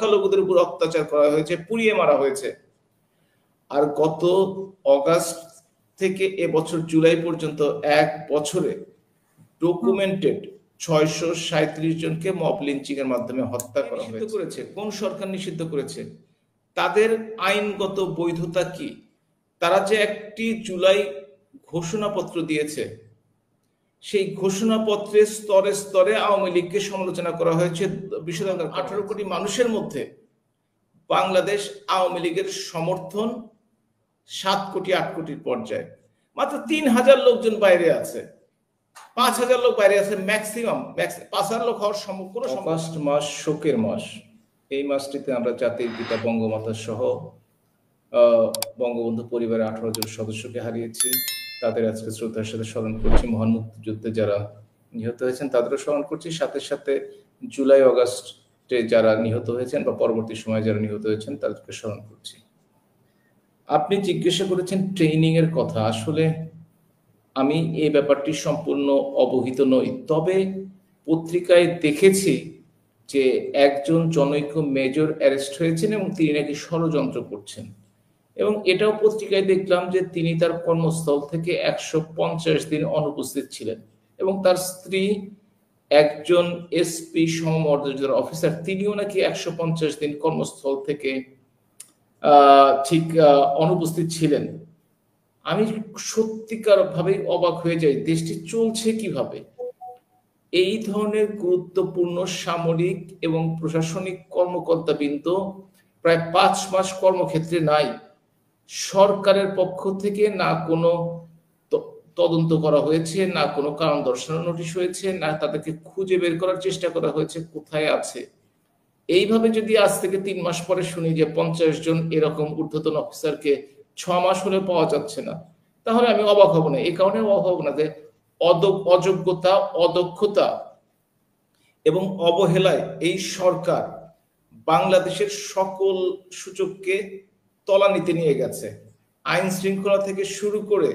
সংখ্যালঘুদের উপর অত্যাচার করা হয়েছে, পুড়িয়ে মারা হয়েছে। আর গত অগাস্ট থেকে এবছর জুলাই পর্যন্ত 1 বছরে ডকুমেন্টেড 637 জনকে মব লিঞ্চিং এর মাধ্যমে হত্যা করা হয়েছে। কোন সরকার নিষিদ্ধ করেছে? তাদের আইনগত বৈধতা কি? তারা যে একটি জুলাই ঘোষণাপত্র দিয়েছে, সেই ঘোষণাপত্রের স্তরে স্তরে আওয়ামী লীগকে সমালোচনা করা হয়েছে। 18 কোটি মানুষের মধ্যে বাংলাদেশ আওয়ামী লীগের সমর্থন 7 কোটি 8 কোটির পর্যায়ে। মাত্র 3000 লোকজন বাইরে আছে, 5000 লোক বাইরে আছে, ম্যাক্সিমাম 5000 লোক হওয়ার কোনো অগাস্ট মাস শোকের মাস। এই মাসটিতে আমরা জাতির পিতা বঙ্গমাতা সহ বঙ্গবন্ধু পরিবারের 18 জন সদস্যকে হারিয়েছি। তাদের আজকে শ্রদ্ধার সাথে স্মরণ করছি। মহান মুক্তিযুদ্ধে যারা নিহত হয়েছেন তাদেরও স্মরণ করছি, সাথে সাথে জুলাই অগাস্টে যারা নিহত হয়েছেন বা পরবর্তী সময়ে যারা নিহত হয়েছেন তাদেরকে স্মরণ করছি। আপনি জিজ্ঞাসা করেছেন ট্রেনিং এর কথা। আসলে আমি এই ব্যাপারটি সম্পূর্ণ অবহিত নই, তবে পত্রিকায় দেখেছি যে একজন জনৈক মেজর অ্যারেস্ট হয়েছেন এবং তিনি নাকি ষড়যন্ত্র করছেন, এবং এটাও পত্রিকায় দেখলাম যে তিনি তার কর্মস্থল থেকে 150 দিন অনুপস্থিত ছিলেন, এবং তার স্ত্রী একজন এসপি সমমর্যাদার অফিসার, তিনিও নাকি 150 দিন কর্মস্থল থেকে ঠিক অনুপস্থিত ছিলেন। আমি সত্যিকার ভাবে অবাক হয়ে যাই, দেশটি চলছে কিভাবে? এই ধরনের গুরুত্বপূর্ণ সামরিক এবং প্রশাসনিক কর্মকর্তাবৃন্দ প্রায় 5 মাস কর্মক্ষেত্রে নাই। সরকারের পক্ষ থেকে না কোনো তদন্ত করা হয়েছে, না কোনো কারণ দর্শানোর নোটিশ হয়েছে, না তাদেরকে খুঁজে বের করার চেষ্টা করা হয়েছে কোথায় আছে। এইভাবে যদি আজ থেকে 3 মাস পরে শুনি যে 50 জন এরকম ঊর্ধ্বতন অফিসারকে 6 মাস হলে পাওয়া যাচ্ছে না, তাহলে আমি অবাক হব না। এই কারণে অবাক হব না যে অযোগ্যতা, অদক্ষতা এবং অবহেলায় এই সরকার বাংলাদেশের সকল সূচককে তলানিতে নিয়ে গেছে। আইন শৃঙ্খলা থেকে শুরু করে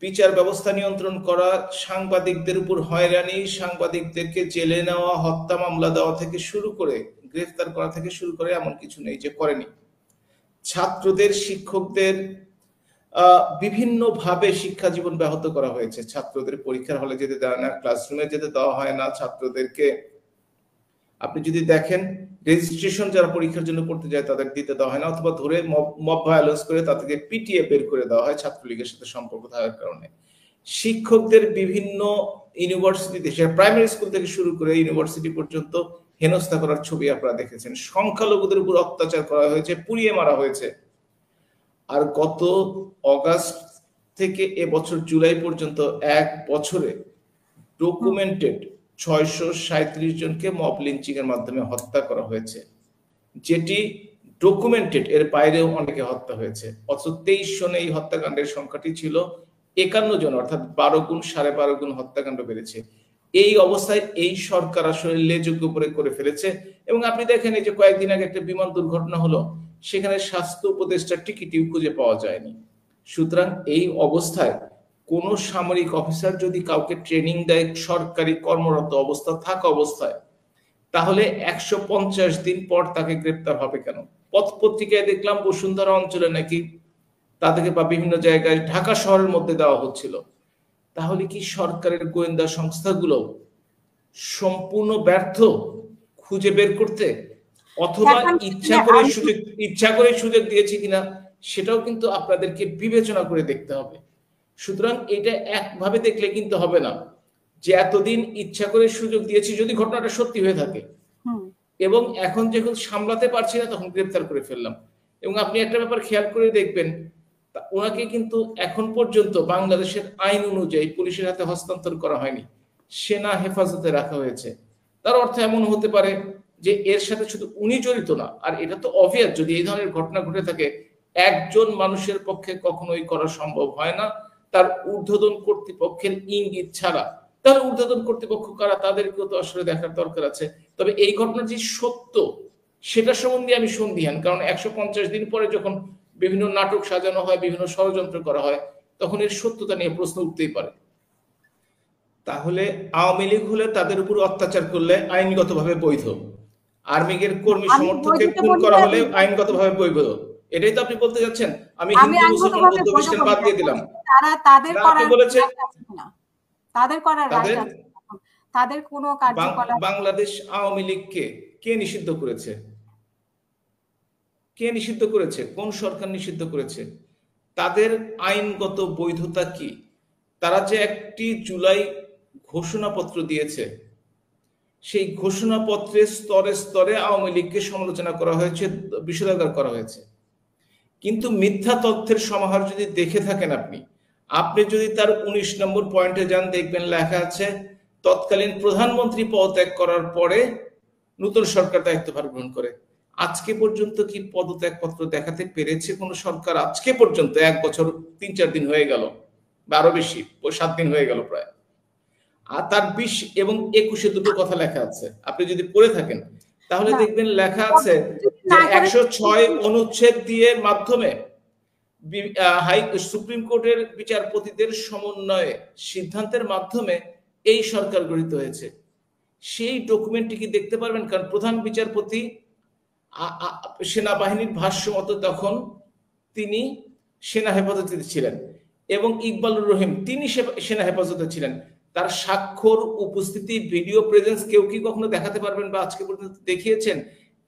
বিচার ব্যবস্থা নিয়ন্ত্রণ করা, সাংবাদিকদের উপর হয়রানি, সাংবাদিকদেরকে জেলে নেওয়া, হত্যা মামলা দেওয়া থেকে শুরু করে গ্রেফতার করা থেকে শুরু করে এমন কিছু নেই যে করেনি। ছাত্রদের, শিক্ষকদের বিভিন্ন ভাবে শিক্ষা জীবন ব্যাহত করা হয়েছে। ছাত্রদের পরীক্ষার হলে যেতে দেওয়া না, ক্লাসরুমে যেতে দেওয়া হয় না। ছাত্রদেরকে আপনি যদি দেখেন রেজিস্ট্রেশন যারা পরীক্ষার জন্য করতে যায় তাদের দিতে দেওয়া হয় না, অথবা ধরে মব ভায়োলেন্স করে তাদেরকে পিটিয়ে বের করে দেওয়া হয় ছাত্রলীগের সাথে সম্পর্ক থাকার কারণে। শিক্ষকদের বিভিন্ন ইউনিভার্সিটিতে, প্রাইমারি স্কুল থেকে শুরু করে ইউনিভার্সিটি পর্যন্ত হেনস্থা করার ছবি আপনারা দেখেছেন। সংখ্যালঘুদের উপর অত্যাচার করা হয়েছে, পুড়িয়ে মারা হয়েছে। আর গত অগাস্ট থেকে এবছর জুলাই পর্যন্ত 1 বছরে ডকুমেন্টেড 637 জনকে মব লিঞ্চিং এর মাধ্যমে হত্যা করা হয়েছে, যেটি ডকুমেন্টেড। এর বাইরেও অনেকে হত্যা হয়েছে। অথচ 23 সনে এই হত্যাকাণ্ডের সংখ্যাটি ছিল 51 জন, অর্থাৎ 12 গুণ, 12.5 গুণ হত্যাকাণ্ড বেড়েছে। এই অবস্থায় এই সরকার আসলে লেজুক উপরে করে ফেলেছে। এবং আপনি দেখেন এই যে কয়েকদিন আগে একটা বিমান দুর্ঘটনা হলো, সেখানে স্বাস্থ্য উপদেষ্টার টিকিটিও খুঁজে পাওয়া যায়নি। সুতরাং এই অবস্থায় কোন সামরিক অফিসার যদি কাউকে ট্রেনিং দেয় সরকারি কর্মরত অবস্থা থাকা অবস্থায়, তাহলে 150 দিন পর তাকে গ্রেপ্তার হবে কেন? পত্রিকায় দেখলাম বসুন্ধরা অঞ্চলে নাকি তাদেরকে বা বিভিন্ন জায়গায় ঢাকা শহরের মধ্যে দেওয়া হচ্ছিল। তাহলে কি সরকারের গোয়েন্দা সংস্থাগুলো সম্পূর্ণ ব্যর্থ খুঁজে বের করতে, অথবা ইচ্ছা করে সুযোগ দিয়েছে কিনা সেটাও কিন্তু আপনাদেরকে বিবেচনা করে দেখতে হবে। সুতরাং এটা একভাবে দেখলে কিন্তু হবে না যে এতদিন ইচ্ছা করে সুযোগ দিয়েছি, যদি ঘটনাটা সত্যি হয়ে থাকে, এবং এখন যখন সামলাতে পারছি না তখন গ্রেফতার করে ফেললাম। এবং আপনি একটা ব্যাপার খেয়াল করে দেখবেন, ওনাকে কিন্তু এখন পর্যন্ত বাংলাদেশের আইন অনুযায়ী পুলিশের হাতে হস্তান্তর করা হয়নি, সেনা হেফাজতে রাখা হয়েছে। তার অর্থ এমন হতে পারে যে এর সাথে শুধু উনি জড়িত না। আর এটা তো অবভিয়াস, যদি এই ধরনের ঘটনা ঘটে থাকে একজন মানুষের পক্ষে কখনোই করা সম্ভব হয় না তার ঊর্ধ্বতন কর্তৃপক্ষের ইঙ্গিত ছাড়া। তাহলে ঊর্ধ্বতন কর্তৃপক্ষ কারা, তাদেরকেও তো আসলে দেখার দরকার আছে। তবে এই ঘটনা যে সত্য সেটা সম্বন্ধে আমি সন্দিহান, কারণ 150 দিন পরে যখন বিভিন্ন নাটক সাজানো হয়, বিভিন্ন ষড়যন্ত্র করা হয়, তখন এর সত্যতা নিয়ে প্রশ্ন উঠতেই পারে। তাহলে আওয়ামী লীগ হলে তাদের উপর অত্যাচার করলে আইনগতভাবে বৈধ, আর্মিদের কর্মী সমর্থককে খুন করা হলে আইনগতভাবে বৈধ, এটাই তো আপনি বলতে যাচ্ছেন? আমি হিন্দু মুসলমান বৌদ্ধ খ্রিস্টান বাদ দিয়ে দিলাম, তাদের আপনি বলেছেন তাদের করার রাইট আছে, তাদের কোনো কার্যকলাপ। বাংলাদেশ আওয়ামী লীগকে কে নিষিদ্ধ করেছে? কে নিষিদ্ধ করেছে? কোন সরকার নিষিদ্ধ করেছে? তাদের আইনগত বৈধতা কি? তারা যে একটি জুলাই ঘোষণাপত্র দিয়েছে, সেই ঘোষণাপত্রে স্তরে স্তরে আওয়ামী লীগকে সমালোচনা করা হয়েছে, বিষোদ্গার করা হয়েছে। কিন্তু মিথ্যা তথ্যের সমাহার যদি দেখে থাকেন আপনি যদি তার 19 নম্বর পয়েন্টে যান, দেখবেন লেখা আছে তৎকালীন প্রধানমন্ত্রী পদত্যাগ করার পরে নতুন সরকার দায়িত্বভার গ্রহণ করে। আজকে পর্যন্ত কি পদত্যাগপত্র দেখাতে পেরেছে কোন সরকার? আজকে পর্যন্ত 1 বছর 3-4 দিন হয়ে গেল, বা আরো বেশি, 7 দিন হয়ে গেল প্রায়। আর তার 20 এবং 21-এ দুটো কথা লেখা আছে, আপনি যদি পড়ে থাকেন তাহলে দেখবেন লেখা আছে যে 106 অনুচ্ছেদ দিয়ে মাধ্যমে সুপ্রিম কোর্টের বিচারপতিদের সমন্বয়ে সিদ্ধান্তের মাধ্যমে এই সরকার গঠিত হয়েছে। সেই ডকুমেন্টটি কি দেখতে পারবেন? কারণ প্রধান বিচারপতি সেনাবাহিনীর ভাষ্য মতো তখন তিনি সেনা হেফাজতে ছিলেন, এবং ইকবালুর রহিম তিনি সেনা হেফাজতে ছিলেন। তার স্বাক্ষর, উপস্থিতি, ভিডিও প্রেজেন্স কেউ কি কখনো দেখাতে পারবেন বা আজকে পর্যন্ত দেখিয়েছেন?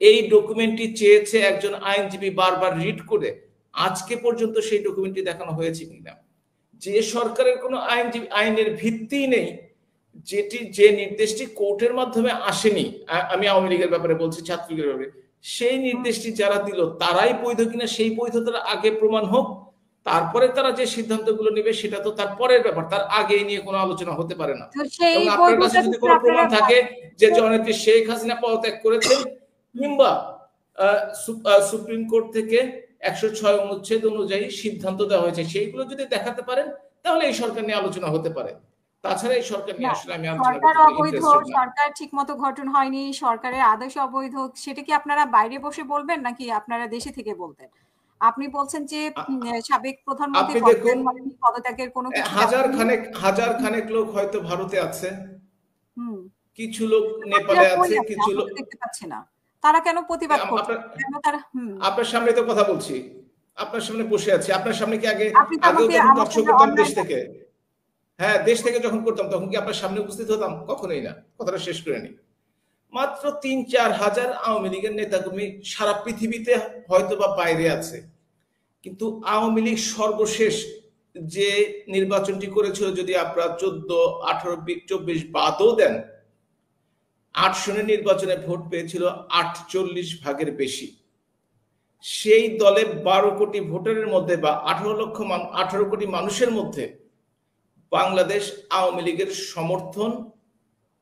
এই ডকুমেন্টটি চেয়েছে একজন আইনজীবী বারবার রিড করে, আজকে পর্যন্ত সেই ডকুমেন্টটি দেখানো হয়েছে কিনা? যে সরকারের কোনো আইনের ভিত্তি নেই, যে নির্দেশটি কোর্টের মাধ্যমে আসেনি, আমি আওয়ামী লীগের ব্যাপারে বলছি, ছাত্রলীগের ব্যাপারে, সেই নির্দেশটি যারা দিল তারাই বৈধ কিনা সেই বৈধতার আগে প্রমাণ হোক, তারপরে তারা যে সিদ্ধান্তগুলো নেবে সেটা তো তার পরের ব্যাপার, তার আগে নিয়ে কোনো আলোচনা হতে পারে না। এবং আপনার কাছে যদি কোনো প্রমাণ থাকে যে জননেত্রী শেখ হাসিনা পদত্যাগ করেছেন, কিংবা সুপ্রিম কোর্ট থেকে 106 অনুচ্ছেদ অনুযায়ী সিদ্ধান্ত দেওয়া হয়েছে, সেইগুলো যদি দেখাতে পারেন তাহলে এই সরকার নিয়ে আলোচনা হতে পারে। তাছাড়া এই সরকার নিয়ে আসলে আমি সরকার অবৈধ, সরকার ঠিকমতো গঠন হয়নি, সরকারের আদেশ অবৈধ, সেটা কি আপনারা বাইরে বসে বলবেন নাকি আপনারা দেশে থেকে বলতেন? আপনি বলছেন যে সাবেক প্রধানমন্ত্রী পদত্যাগের কোনো কিছু, হাজার খানেক লোক হয়তো ভারতে আছে, কিছু লোক নেপালে আছে, কিছু লোক দেখতে পাচ্ছি না, তারা কেন প্রতিবাদ করছে? আপনার সামনে তো কথা বলছি, আপনার সামনে বসে আছি, আপনার সামনে কি আগেও যখন টকশো করতাম দেশ থেকে, হ্যাঁ দেশ থেকে যখন করতাম তখন কি আপনার সামনে উপস্থিত হতাম? কখনোই না। কথাটা শেষ করে নি। মাত্র 3-4 হাজার আওয়ামী লীগের নেতাকর্মী সারা পৃথিবীতে হয়তো বা বাইরে আছে, কিন্তু আওয়ামী লীগ সর্বশেষ যে নির্বাচনটি করেছিল, যদি আপনারা 14, 18, 24 বাদও দেন, 8 আসনের নির্বাচনে ভোট পেয়েছিল 48 ভাগের বেশি। সেই দলে 12 কোটি ভোটারের মধ্যে বা 18 কোটি মানুষের মধ্যে বাংলাদেশ আওয়ামী লীগের সমর্থন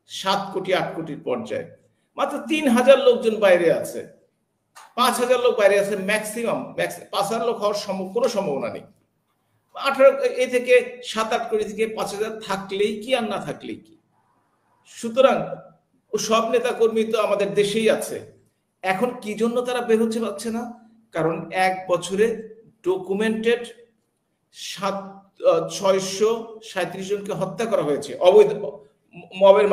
7 কোটি 8 কোটির পর্যায়ে। মাত্র 3000 লোকজন বাইরে আছে, 5000 লোক বাইরে আছে, ম্যাক্সিমাম 5000 লোক হওয়ার কোনো সম্ভাবনা নেই। 18 থেকে 7-8 কোটি থেকে 5000 থাকলেই কি আর না থাকলেই কি। সুতরাং সব নেতা কর্মী তো আমাদের দেশেই আছে। এখন কি জন্য তারা বের হচ্ছে পারছে না? কারণ 1 বছরে ডকুমেন্টেড 637 জনকে হত্যা করা হয়েছে অবৈধ মবের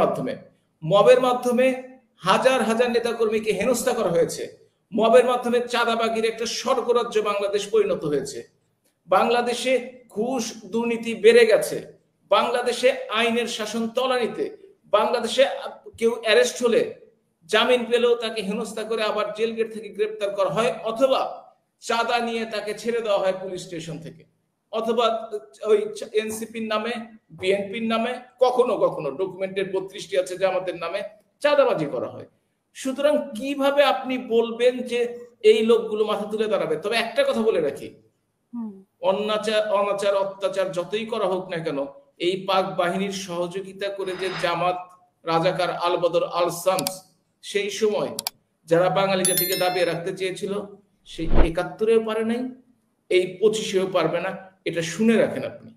মাধ্যমে হাজার হাজার নেতাকর্মীকে হেনস্থা করা হয়েছে। মবের মাধ্যমে চাঁদাবাগির একটা স্বর্গরাজ্য বাংলাদেশ পরিণত হয়েছে। বাংলাদেশে ঘুষ দুর্নীতি বেড়ে গেছে। বাংলাদেশে আইনের শাসন তলানিতে। বাংলাদেশে কেউ অ্যারেস্ট হলে জামিন পেলেও তাকে হেনস্থা করে আবার জেল গেট থেকে গ্রেপ্তার করা হয়, অথবা চাঁদা নিয়ে তাকে ছেড়ে দেওয়া হয় পুলিশ স্টেশন থেকে, অথবা ওই এনসিপির নামে, বিএনপির নামে, কখনো কখনো ডকুমেন্টের 32টি আছে যে আমাদের নামে চাঁদাবাজি করা হয়। সুতরাং কিভাবে আপনি বলবেন যে এই লোকগুলো মাথা তুলে দাঁড়াবে? তবে একটা কথা বলে রাখি, অনাচার অত্যাচার যতই করা হোক না কেন, এই পাক বাহিনীর সহযোগিতা করে যে জামাত, রাজাকার, আল বদর, আল শামস সেই সময় যারা বাঙালি জাতিকে দাবিয়ে রাখতে চেয়েছিল, সেই 71-এও পারে নাই, এই 25-এও পারবে না। এটা শুনে রাখেন আপনি।